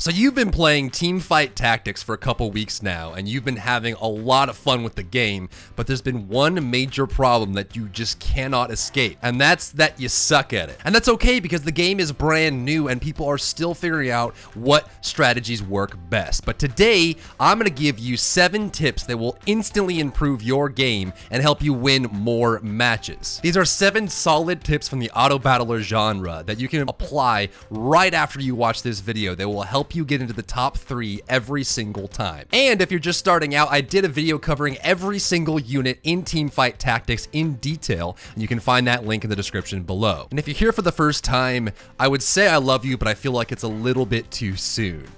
So you've been playing Teamfight Tactics for a couple weeks now, and you've been having a lot of fun with the game, but there's been one major problem that you just cannot escape, and that's that you suck at it. And that's okay, because the game is brand new and people are still figuring out what strategies work best. But today, I'm gonna give you 7 tips that will instantly improve your game and help you win more matches. These are 7 solid tips from the auto battler genre that you can apply right after you watch this video that will help you get into the top 3 every single time. And if you're just starting out, I did a video covering every single unit in Teamfight Tactics in detail, and you can find that link in the description below. And if you're here for the first time, I would say I love you, but I feel like it's a little bit too soon.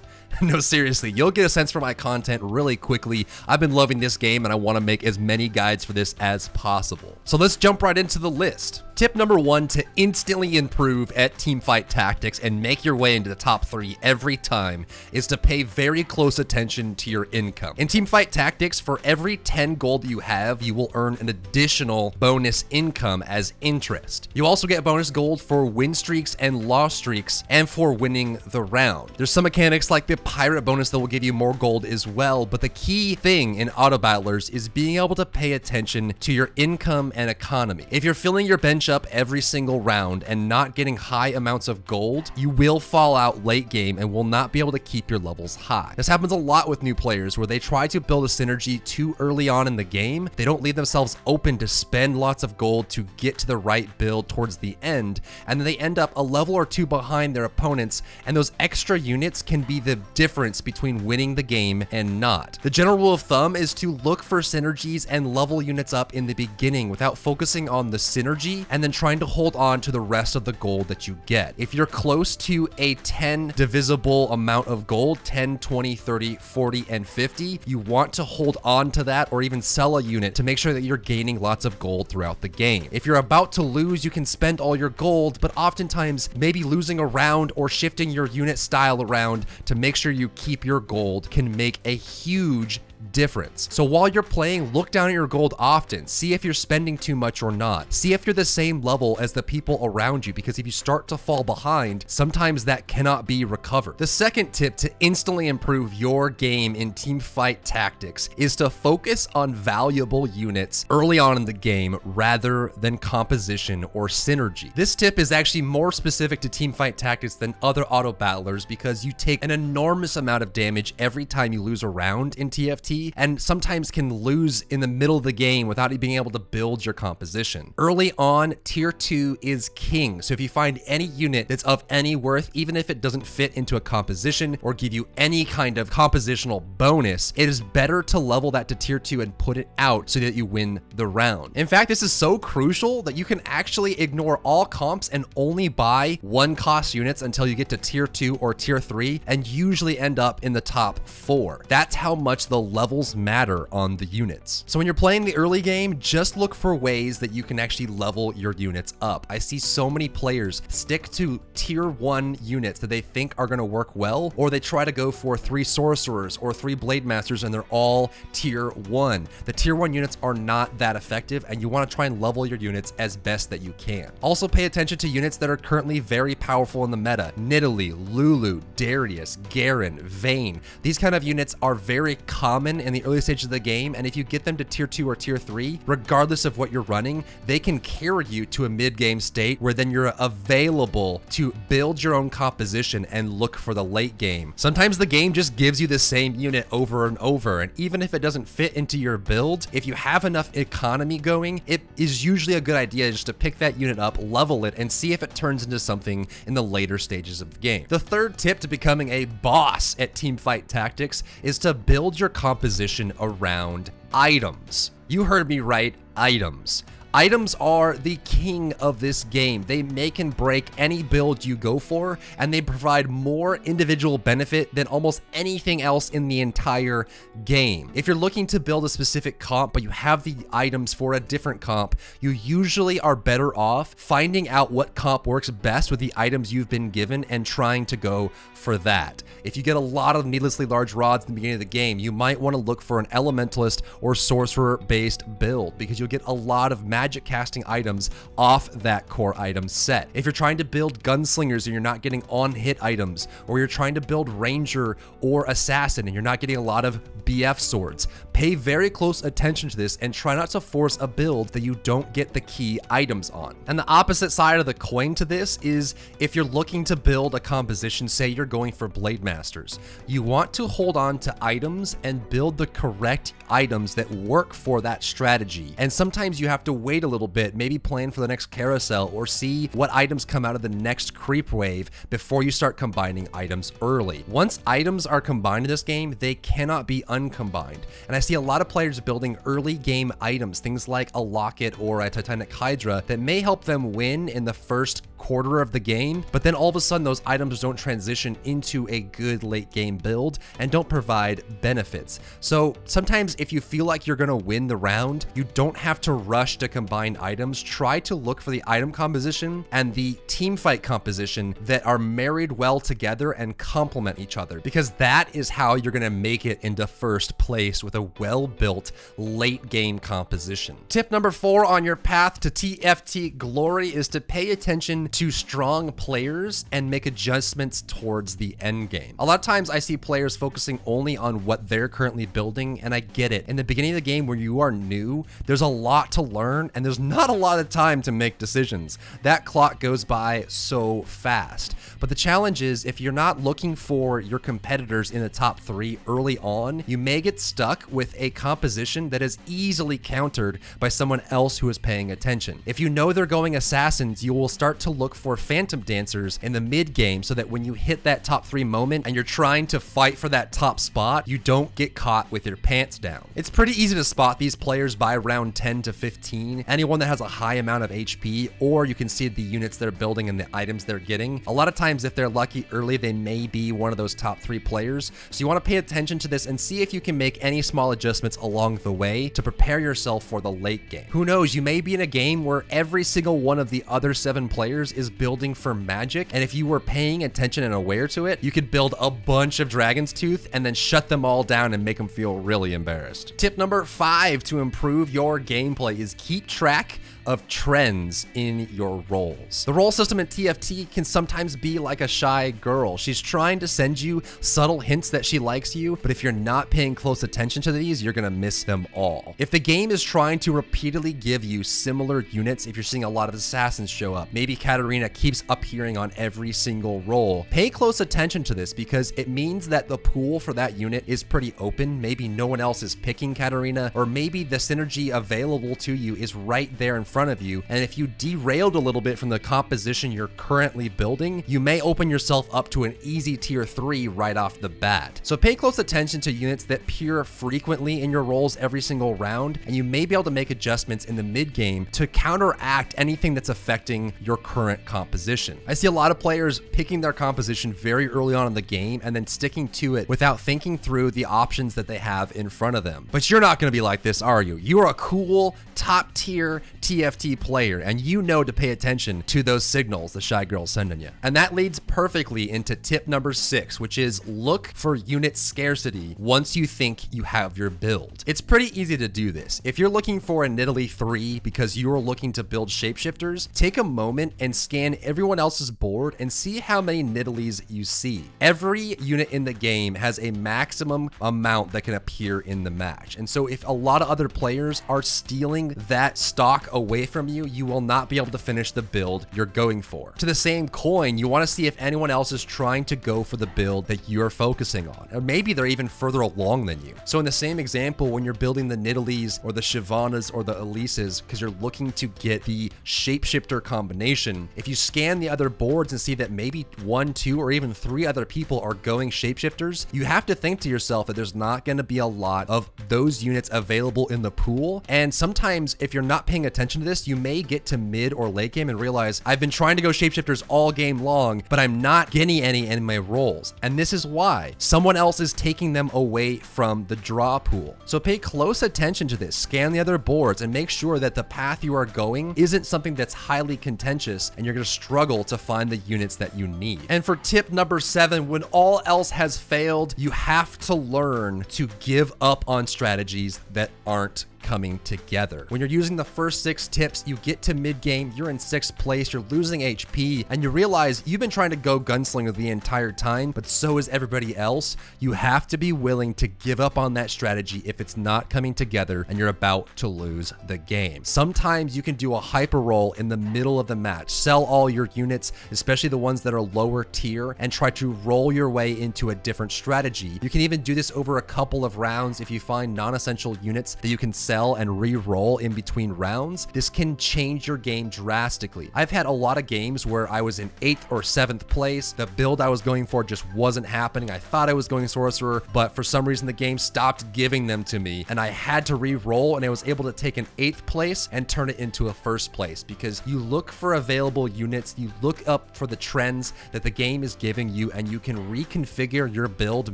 No, seriously, you'll get a sense for my content really quickly. I've been loving this game and I want to make as many guides for this as possible. So let's jump right into the list. Tip number 1 to instantly improve at Teamfight Tactics and make your way into the top 3 every time is to pay very close attention to your income. In Teamfight Tactics, for every 10 gold you have, you will earn an additional bonus income as interest. You also get bonus gold for win streaks and loss streaks and for winning the round. There's some mechanics like the pirate bonus that will give you more gold as well, but the key thing in auto battlers is being able to pay attention to your income and economy. If you're filling your bench up every single round and not getting high amounts of gold, you will fall out late game and will not be able to keep your levels high. This happens a lot with new players where they try to build a synergy too early on in the game. They don't leave themselves open to spend lots of gold to get to the right build towards the end, and then they end up a level or 2 behind their opponents, and those extra units can be the difference between winning the game and not. The general rule of thumb is to look for synergies and level units up in the beginning without focusing on the synergy and then trying to hold on to the rest of the gold that you get. If you're close to a 10 divisible amount of gold, 10, 20, 30, 40, and 50, you want to hold on to that or even sell a unit to make sure that you're gaining lots of gold throughout the game. If you're about to lose, you can spend all your gold, but oftentimes maybe losing a round or shifting your unit style around to make sure you keep your gold can make a huge difference. So while you're playing, look down at your gold often. See if you're spending too much or not. See if you're the same level as the people around you, because if you start to fall behind, sometimes that cannot be recovered. The second tip to instantly improve your game in Teamfight Tactics is to focus on valuable units early on in the game rather than composition or synergy. This tip is actually more specific to Teamfight Tactics than other auto battlers because you take an enormous amount of damage every time you lose a round in TFT, and sometimes can lose in the middle of the game without being able to build your composition. Early on, tier 2 is king, so if you find any unit that's of any worth, even if it doesn't fit into a composition or give you any kind of compositional bonus, it is better to level that to tier 2 and put it out so that you win the round. In fact, this is so crucial that you can actually ignore all comps and only buy 1 cost units until you get to tier 2 or tier 3 and usually end up in the top 4. That's how much the levels matter on the units. So when you're playing the early game, just look for ways that you can actually level your units up. I see so many players stick to tier 1 units that they think are going to work well, or they try to go for 3 sorcerers or 3 blade masters and they're all tier 1. The tier 1 units are not that effective, and you want to try and level your units as best that you can. Also pay attention to units that are currently very powerful in the meta. Nidalee, Lulu, Darius, Garen, Vayne. These kind of units are very common in the early stages of the game, and if you get them to tier 2 or tier 3, regardless of what you're running, they can carry you to a mid-game state where then you're available to build your own composition and look for the late game. Sometimes the game just gives you the same unit over and over, and even if it doesn't fit into your build, if you have enough economy going, it is usually a good idea just to pick that unit up, level it, and see if it turns into something in the later stages of the game. The third tip to becoming a boss at Teamfight Tactics is to build your composition around items. You heard me right, items. Items are the king of this game. They make and break any build you go for, and they provide more individual benefit than almost anything else in the entire game. If you're looking to build a specific comp, but you have the items for a different comp, you usually are better off finding out what comp works best with the items you've been given and trying to go for that. If you get a lot of needlessly large rods in the beginning of the game, you might want to look for an elementalist or sorcerer based build because you'll get a lot of magic magic casting items off that core item set. If you're trying to build gunslingers and you're not getting on-hit items, or you're trying to build ranger or assassin and you're not getting a lot of BF swords, pay very close attention to this and try not to force a build that you don't get the key items on. And the opposite side of the coin to this is if you're looking to build a composition, say you're going for Blade Masters, you want to hold on to items and build the correct items that work for that strategy. And sometimes you have to wait a little bit, maybe plan for the next carousel or see what items come out of the next creep wave before you start combining items early. Once items are combined in this game, they cannot be uncombined. And I see a lot of players building early game items, things like a locket or a Titanic Hydra, that may help them win in the first quarter of the game, but then all of a sudden those items don't transition into a good late game build and don't provide benefits. So sometimes if you feel like you're gonna win the round, you don't have to rush to combine items. Try to look for the item composition and the team fight composition that are married well together and complement each other, because that is how you're gonna make it into first place with a well-built late game composition. Tip number 4 on your path to TFT glory is to pay attention to strong players and make adjustments towards the end game. A lot of times I see players focusing only on what they're currently building, and I get it. In the beginning of the game when you are new, there's a lot to learn and there's not a lot of time to make decisions. That clock goes by so fast. But the challenge is if you're not looking for your competitors in the top 3 early on, you may get stuck with a composition that is easily countered by someone else who is paying attention. If you know they're going assassins, you will start to look for phantom dancers in the mid game so that when you hit that top 3 moment and you're trying to fight for that top spot, you don't get caught with your pants down. It's pretty easy to spot these players by round 10 to 15. Anyone that has a high amount of HP, or you can see the units they're building and the items they're getting. A lot of times if they're lucky early, they may be one of those top 3 players. So you want to pay attention to this and see if you can make any small adjustments along the way to prepare yourself for the late game. Who knows, you may be in a game where every single one of the other 7 players is building for magic, and if you were paying attention and aware to it, you could build a bunch of Dragon's Tooth and then shut them all down and make them feel really embarrassed. Tip number 5 to improve your gameplay is keep track of trends in your roles. The role system in TFT can sometimes be like a shy girl. She's trying to send you subtle hints that she likes you, but if you're not paying close attention to these, you're gonna miss them all. If the game is trying to repeatedly give you similar units, if you're seeing a lot of assassins show up, maybe Katarina keeps appearing on every single role, pay close attention to this because it means that the pool for that unit is pretty open. Maybe no one else is picking Katarina, or maybe the synergy available to you is right there in front of you, and if you derailed a little bit from the composition you're currently building, you may open yourself up to an easy tier 3 right off the bat. So pay close attention to units that appear frequently in your roles every single round, and you may be able to make adjustments in the mid game to counteract anything that's affecting your current composition. I see a lot of players picking their composition very early on in the game and then sticking to it without thinking through the options that they have in front of them. But you're not going to be like this, are you? You are a cool top tier TFT player, and you know to pay attention to those signals the shy girl's sending you. And that leads perfectly into tip number 6, which is look for unit scarcity once you think you have your build. It's pretty easy to do this. If you're looking for a Nidalee 3 because you're looking to build shapeshifters, take a moment and scan everyone else's board and see how many Nidalees you see. Every unit in the game has a maximum amount that can appear in the match. And so if a lot of other players are stealing that stock away from you, you will not be able to finish the build you're going for. To the same coin, you want to see if anyone else is trying to go for the build that you're focusing on, or maybe they're even further along than you. So in the same example, when you're building the Nidalees or the Shyvanas or the Elises, because you're looking to get the shapeshifter combination, if you scan the other boards and see that maybe 1, 2, or even 3 other people are going shapeshifters, you have to think to yourself that there's not going to be a lot of those units available in the pool. And sometimes if you're not paying attention to this, you may get to mid or late game and realize I've been trying to go shapeshifters all game long, but I'm not getting any in my rolls. And this is why someone else is taking them away from the draw pool. So pay close attention to this, scan the other boards, and make sure that the path you are going isn't something that's highly contentious and you're going to struggle to find the units that you need. And for tip number 7, when all else has failed, you have to learn to give up on strategies that aren't coming together. When you're using the first 6 tips, you get to mid-game, you're in 6th place, you're losing HP, and you realize you've been trying to go gunslinger the entire time, but so is everybody else. You have to be willing to give up on that strategy if it's not coming together and you're about to lose the game. Sometimes you can do a hyper roll in the middle of the match, sell all your units, especially the ones that are lower tier, and try to roll your way into a different strategy. You can even do this over a couple of rounds if you find non-essential units that you can sell and re-roll in between rounds. This can change your game drastically. I've had a lot of games where I was in 8th or 7th place. The build I was going for just wasn't happening. I thought I was going sorcerer, but for some reason the game stopped giving them to me and I had to re-roll, and I was able to take an 8th place and turn it into a 1st place, because you look for available units, you look up for the trends that the game is giving you, and you can reconfigure your build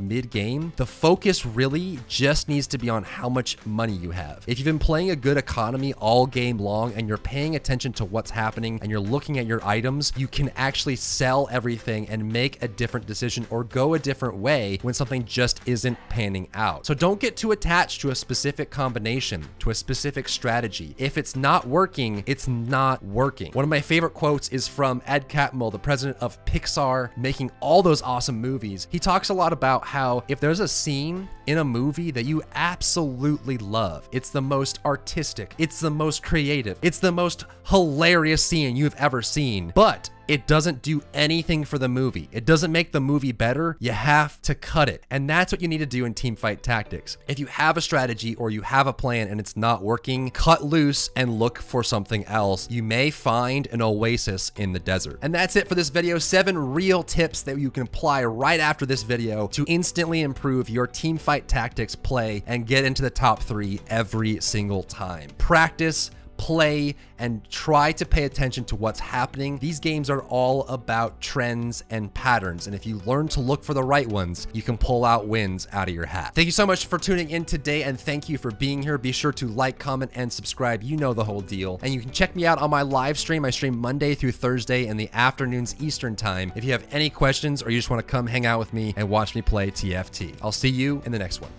mid-game. The focus really just needs to be on how much money you have. If you've been playing a good economy all game long and you're paying attention to what's happening and you're looking at your items, you can actually sell everything and make a different decision or go a different way when something just isn't panning out. So don't get too attached to a specific combination, to a specific strategy. If it's not working, it's not working. One of my favorite quotes is from Ed Catmull, the president of Pixar, making all those awesome movies. He talks a lot about how if there's a scene in a movie that you absolutely love, it's the most artistic, it's the most creative, it's the most hilarious scene you've ever seen, but it doesn't do anything for the movie, it doesn't make the movie better, you have to cut it. And that's what you need to do in Teamfight Tactics. If you have a strategy or you have a plan and it's not working, cut loose and look for something else. You may find an oasis in the desert. And that's it for this video. 7 real tips that you can apply right after this video to instantly improve your Teamfight Tactics play and get into the top 3 every single time. Practice, play, and try to pay attention to what's happening. These games are all about trends and patterns, and if you learn to look for the right ones, you can pull out wins out of your hat. Thank you so much for tuning in today, and thank you for being here. Be sure to like, comment, and subscribe. You know the whole deal. And you can check me out on my live stream. I stream Monday through Thursday in the afternoons Eastern time. If you have any questions or you just want to come hang out with me and watch me play TFT, I'll see you in the next one.